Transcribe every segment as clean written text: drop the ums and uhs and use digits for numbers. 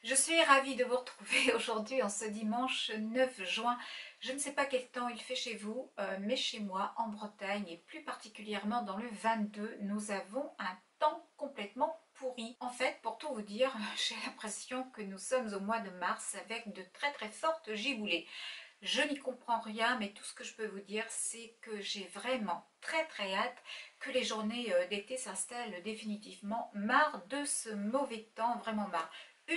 Je suis ravie de vous retrouver aujourd'hui en ce dimanche 9 juin. Je ne sais pas quel temps il fait chez vous, mais chez moi, en Bretagne, et plus particulièrement dans le 22, nous avons un temps complètement pourri. En fait, pour tout vous dire, j'ai l'impression que nous sommes au mois de mars avec de très fortes giboulées. Je n'y comprends rien, mais tout ce que je peux vous dire, c'est que j'ai vraiment très hâte que les journées d'été s'installent définitivement. Marre de ce mauvais temps, vraiment marre.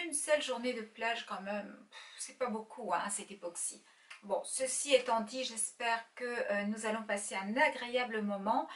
Une seule journée de plage quand même, c'est pas beaucoup hein, à cette époque-ci. Bon, ceci étant dit, j'espère que nous allons passer un agréable moment.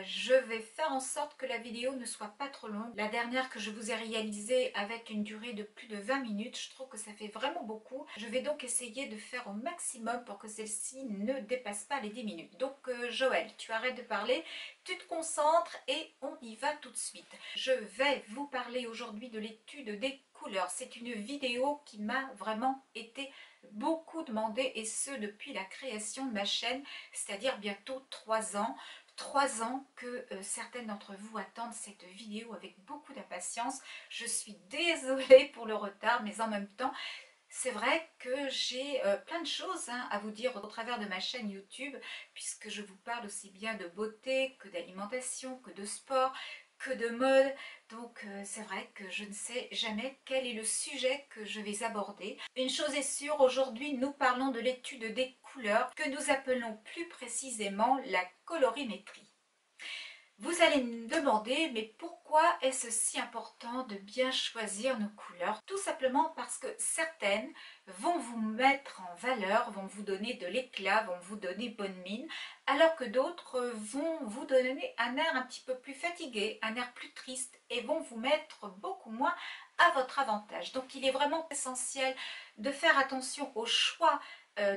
Je vais faire en sorte que la vidéo ne soit pas trop longue. La dernière que je vous ai réalisée avec une durée de plus de 20 minutes, je trouve que ça fait vraiment beaucoup. Je vais donc essayer de faire au maximum pour que celle-ci ne dépasse pas les 10 minutes. Donc Joël, tu arrêtes de parler, tu te concentres et on y va tout de suite. Je vais vous parler aujourd'hui de l'étude des couleurs. C'est une vidéo qui m'a vraiment été beaucoup demandée et ce depuis la création de ma chaîne, c'est-à-dire bientôt 3 ans. 3 ans que certaines d'entre vous attendent cette vidéo avec beaucoup d'impatience. Je suis désolée pour le retard, mais en même temps, c'est vrai que j'ai plein de choses à vous dire au travers de ma chaîne YouTube, puisque je vous parle aussi bien de beauté que d'alimentation, que de sport, que de mode. Donc c'est vrai que je ne sais jamais quel est le sujet que je vais aborder. Une chose est sûre, aujourd'hui nous parlons de l'étude des couleurs que nous appelons plus précisément la colorimétrie. Vous allez me demander, mais pourquoi est-ce si important de bien choisir nos couleurs? Tout simplement parce que certaines vont vous mettre en valeur, vont vous donner de l'éclat, vont vous donner bonne mine, alors que d'autres vont vous donner un air un petit peu plus fatigué, un air plus triste et vont vous mettre beaucoup moins à votre avantage. Donc il est vraiment essentiel de faire attention au choix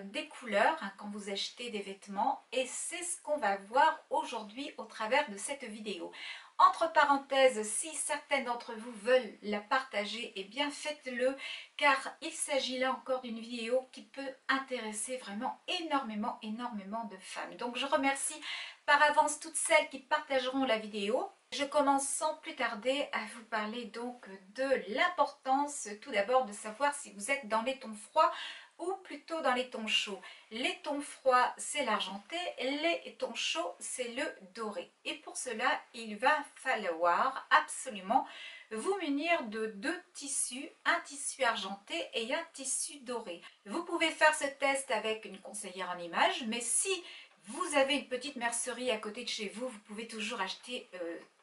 des couleurs quand vous achetez des vêtements et c'est ce qu'on va voir aujourd'hui au travers de cette vidéo. Entre parenthèses, si certaines d'entre vous veulent la partager, eh bien faites-le car il s'agit là encore d'une vidéo qui peut intéresser vraiment énormément de femmes. Donc je remercie par avance toutes celles qui partageront la vidéo. Je commence sans plus tarder à vous parler donc de l'importance tout d'abord de savoir si vous êtes dans les tons froids ou plutôt dans les tons chauds. Les tons froids, c'est l'argenté, les tons chauds, c'est le doré. Et pour cela, il va falloir absolument vous munir de deux tissus, un tissu argenté et un tissu doré. Vous pouvez faire ce test avec une conseillère en images, mais si vous avez une petite mercerie à côté de chez vous, vous pouvez toujours acheter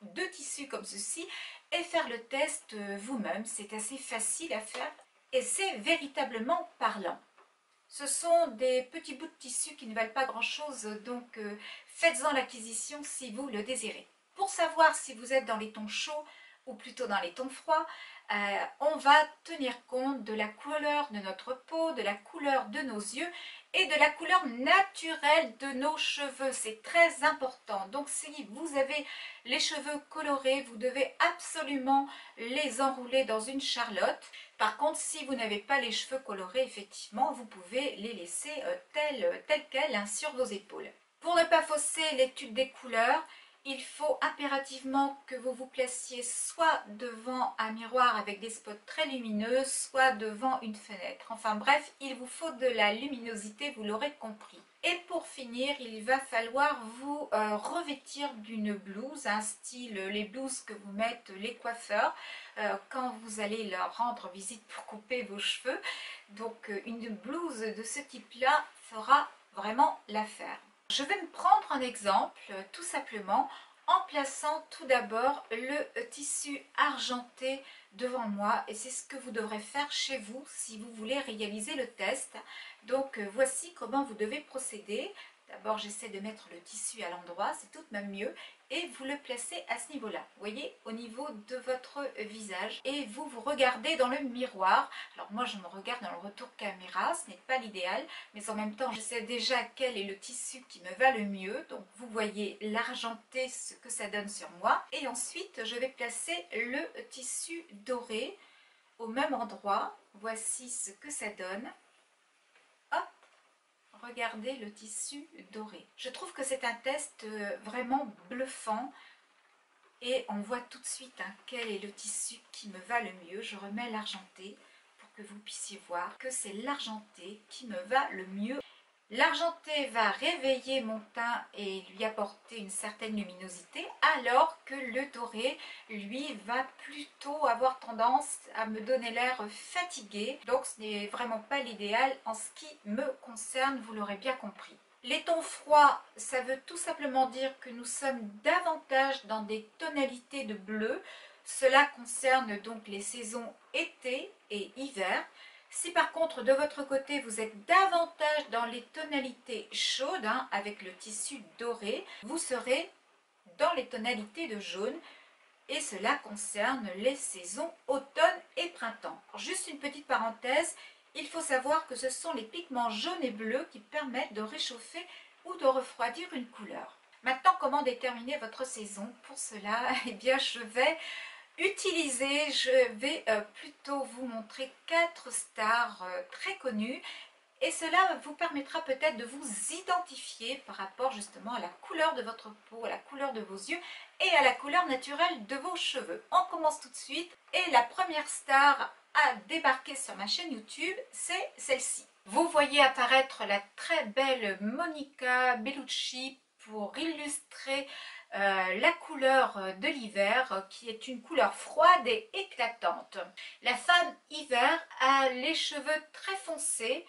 deux tissus comme ceci et faire le test vous-même. C'est assez facile à faire et c'est véritablement parlant. Ce sont des petits bouts de tissu qui ne valent pas grand chose, donc faites-en l'acquisition si vous le désirez. Pour savoir si vous êtes dans les tons chauds ou plutôt dans les tons froids, on va tenir compte de la couleur de notre peau, de la couleur de nos yeux et de la couleur naturelle de nos cheveux. C'est très important. Donc si vous avez les cheveux colorés, vous devez absolument les enrouler dans une charlotte. Par contre, si vous n'avez pas les cheveux colorés, effectivement, vous pouvez les laisser tels quels sur vos épaules. Pour ne pas fausser l'étude des couleurs, il faut impérativement que vous vous placiez soit devant un miroir avec des spots très lumineux, soit devant une fenêtre. Enfin bref, il vous faut de la luminosité, vous l'aurez compris. Et pour finir, il va falloir vous revêtir d'une blouse, un style, les blouses que vous mettent les coiffeurs quand vous allez leur rendre visite pour couper vos cheveux. Donc une blouse de ce type-là fera vraiment l'affaire. Je vais me prendre un exemple tout simplement en plaçant tout d'abord le tissu argenté devant moi et c'est ce que vous devrez faire chez vous si vous voulez réaliser le test. Donc voici comment vous devez procéder. D'abord j'essaie de mettre le tissu à l'endroit, c'est tout de même mieux et vous le placez à ce niveau-là, vous voyez, au niveau de votre visage et vous vous regardez dans le miroir. Alors moi je me regarde dans le retour caméra, ce n'est pas l'idéal, mais en même temps je sais déjà quel est le tissu qui me va le mieux, donc vous voyez l'argenté, ce que ça donne sur moi et ensuite je vais placer le tissu doré au même endroit. Voici ce que ça donne. Hop, regardez le tissu doré. Je trouve que c'est un test vraiment bluffant et on voit tout de suite quel est le tissu qui me va le mieux. Je remets l'argenté que vous puissiez voir que c'est l'argenté qui me va le mieux. L'argenté va réveiller mon teint et lui apporter une certaine luminosité, alors que le doré, lui, va plutôt avoir tendance à me donner l'air fatigué. Donc ce n'est vraiment pas l'idéal en ce qui me concerne, vous l'aurez bien compris. Les tons froids, ça veut tout simplement dire que nous sommes davantage dans des tonalités de bleu. Cela concerne donc les saisons été et hiver. Si par contre de votre côté vous êtes davantage dans les tonalités chaudes, avec le tissu doré, vous serez dans les tonalités de jaune et cela concerne les saisons automne et printemps. Juste une petite parenthèse, il faut savoir que ce sont les pigments jaunes et bleus qui permettent de réchauffer ou de refroidir une couleur. Maintenant, comment déterminer votre saison? Pour cela, eh bien, je vais plutôt vous montrer 4 stars très connues et cela vous permettra peut-être de vous identifier par rapport justement à la couleur de votre peau, à la couleur de vos yeux et à la couleur naturelle de vos cheveux. On commence tout de suite et la première star à débarquer sur ma chaîne YouTube, c'est celle-ci. Vous voyez apparaître la très belle Monica Bellucci pour illustrer la couleur de l'hiver, qui est une couleur froide et éclatante. La femme hiver a les cheveux très foncés,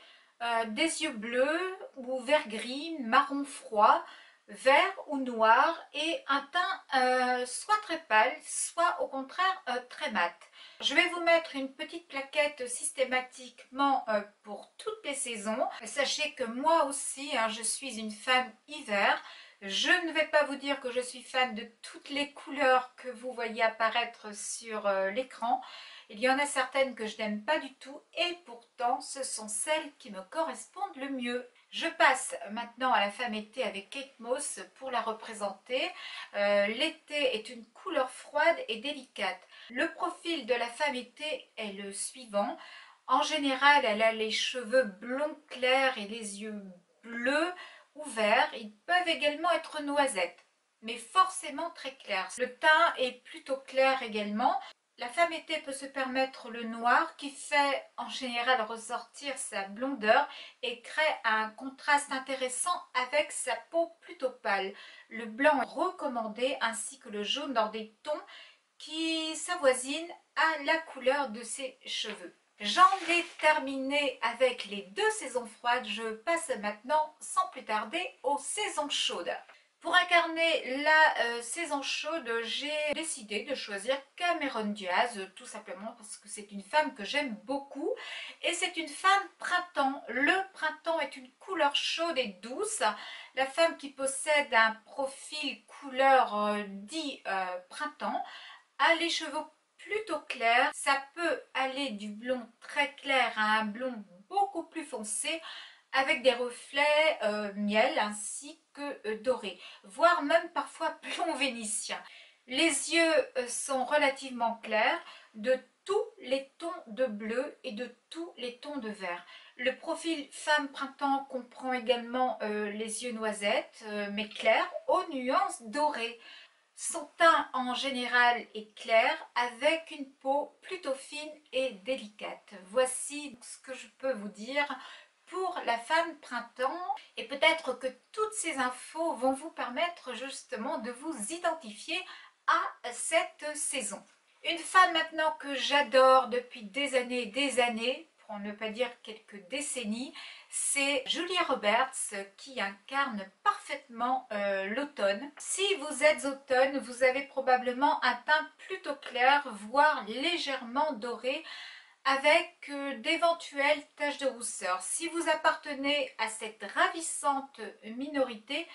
des yeux bleus ou vert gris, marron froid, vert ou noir et un teint soit très pâle, soit au contraire très mat. Je vais vous mettre une petite plaquette systématiquement pour toutes les saisons. Sachez que moi aussi, je suis une femme hiver. Je ne vais pas vous dire que je suis fan de toutes les couleurs que vous voyez apparaître sur l'écran. Il y en a certaines que je n'aime pas du tout et pourtant ce sont celles qui me correspondent le mieux. Je passe maintenant à la femme été avec Kate Moss pour la représenter. L'été est une couleur froide et délicate. Le profil de la femme été est le suivant. En général, elle a les cheveux blonds clairs et les yeux bleus ou verts. Ils peuvent également être noisettes, mais forcément très clairs. Le teint est plutôt clair également. La femme été peut se permettre le noir qui fait en général ressortir sa blondeur et crée un contraste intéressant avec sa peau plutôt pâle. Le blanc est recommandé ainsi que le jaune dans des tons qui s'avoisinent à la couleur de ses cheveux. J'en ai terminé avec les 2 saisons froides. Je passe maintenant sans plus tarder aux saisons chaudes. Pour incarner la saison chaude, j'ai décidé de choisir Cameron Diaz, tout simplement parce que c'est une femme que j'aime beaucoup et c'est une femme printemps. Le printemps est une couleur chaude et douce. La femme qui possède un profil couleur dit printemps a les cheveux plutôt clairs. Ça peut aller du blond très clair à un blond beaucoup plus foncé, avec des reflets miel ainsi que doré, voire même parfois blond vénitien. Les yeux sont relativement clairs, de tous les tons de bleu et de tous les tons de vert. Le profil femme printemps comprend également les yeux noisettes, mais clairs, aux nuances dorées. Son teint en général est clair avec une peau plutôt fine et délicate. Voici ce que je peux vous dire pour la femme printemps et peut-être que toutes ces infos vont vous permettre justement de vous identifier à cette saison. Une femme maintenant que j'adore depuis des années, pour ne pas dire quelques décennies, c'est Julia Roberts qui incarne parfaitement l'automne. Si vous êtes automne, vous avez probablement un teint plutôt clair, voire légèrement doré, avec d'éventuelles taches de rousseur. Si vous appartenez à cette ravissante minorité,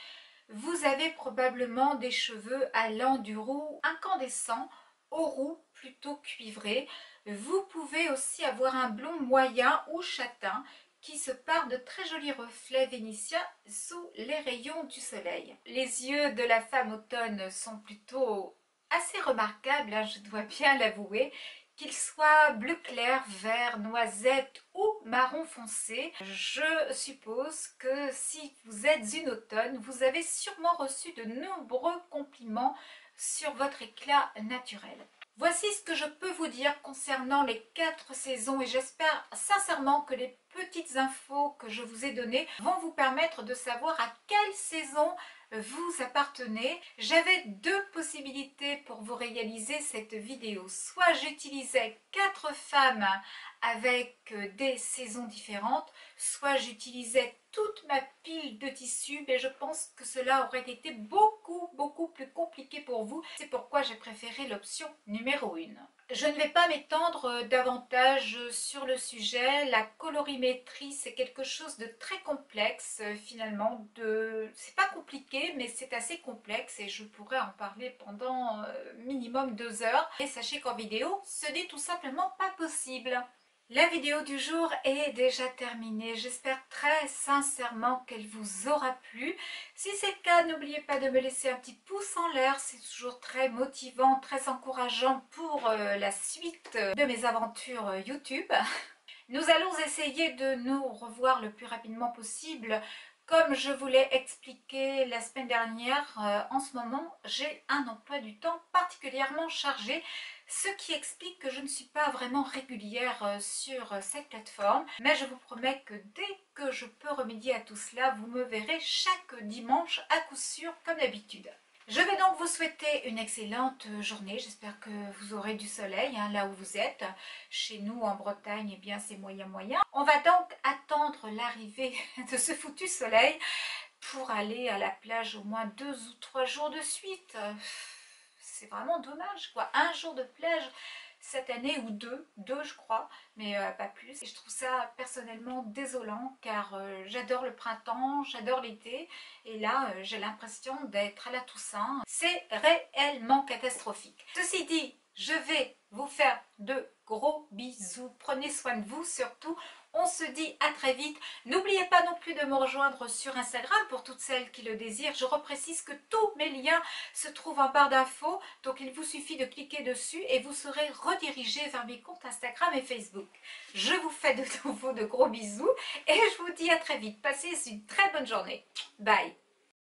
vous avez probablement des cheveux allant du roux incandescent au roux plutôt cuivré. Vous pouvez aussi avoir un blond moyen ou châtain qui se part de très jolis reflets vénitiens sous les rayons du soleil. Les yeux de la femme automne sont plutôt assez remarquables, je dois bien l'avouer. Qu'ils soient bleu clair, vert, noisette ou marron foncé, je suppose que si vous êtes une automne, vous avez sûrement reçu de nombreux compliments sur votre éclat naturel. Voici ce que je peux vous dire concernant les 4 saisons et j'espère sincèrement que les petites infos que je vous ai données vont vous permettre de savoir à quelle saison vous appartenez. J'avais 2 possibilités pour vous réaliser cette vidéo. Soit j'utilisais 4 femmes avec des saisons différentes, soit j'utilisais toute ma pile de tissus, mais je pense que cela aurait été beaucoup plus compliqué pour vous. C'est pourquoi j'ai préféré l'option numéro 1. Je ne vais pas m'étendre davantage sur le sujet. La colorimétrie, c'est quelque chose de très complexe finalement. C'est pas compliqué, mais c'est assez complexe et je pourrais en parler pendant minimum 2 heures. Et sachez qu'en vidéo, ce n'est tout simplement pas possible. La vidéo du jour est déjà terminée. J'espère très sincèrement qu'elle vous aura plu. Si c'est le cas, n'oubliez pas de me laisser un petit pouce en l'air. C'est toujours très motivant, très encourageant pour la suite de mes aventures YouTube. Nous allons essayer de nous revoir le plus rapidement possible. Comme je vous l'ai expliqué la semaine dernière, en ce moment, j'ai un emploi du temps particulièrement chargé, ce qui explique que je ne suis pas vraiment régulière sur cette plateforme. Mais je vous promets que dès que je peux remédier à tout cela, vous me verrez chaque dimanche à coup sûr comme d'habitude. Je vais donc vous souhaiter une excellente journée. J'espère que vous aurez du soleil là où vous êtes. Chez nous en Bretagne, eh bien c'est moyen. On va donc attendre l'arrivée de ce foutu soleil pour aller à la plage au moins 2 ou 3 jours de suite. C'est vraiment dommage quoi. Un jour de plage cette année ou deux je crois, mais pas plus. Et je trouve ça personnellement désolant car j'adore le printemps, j'adore l'été et là j'ai l'impression d'être à la Toussaint. C'est réellement catastrophique. Ceci dit, je vais vous faire de gros bisous. Prenez soin de vous surtout. On se dit à très vite. N'oubliez pas non plus de me rejoindre sur Instagram pour toutes celles qui le désirent. Je reprécise que tous mes liens se trouvent en barre d'infos. Donc il vous suffit de cliquer dessus et vous serez redirigé vers mes comptes Instagram et Facebook. Je vous fais de nouveau de gros bisous et je vous dis à très vite. Passez une très bonne journée. Bye.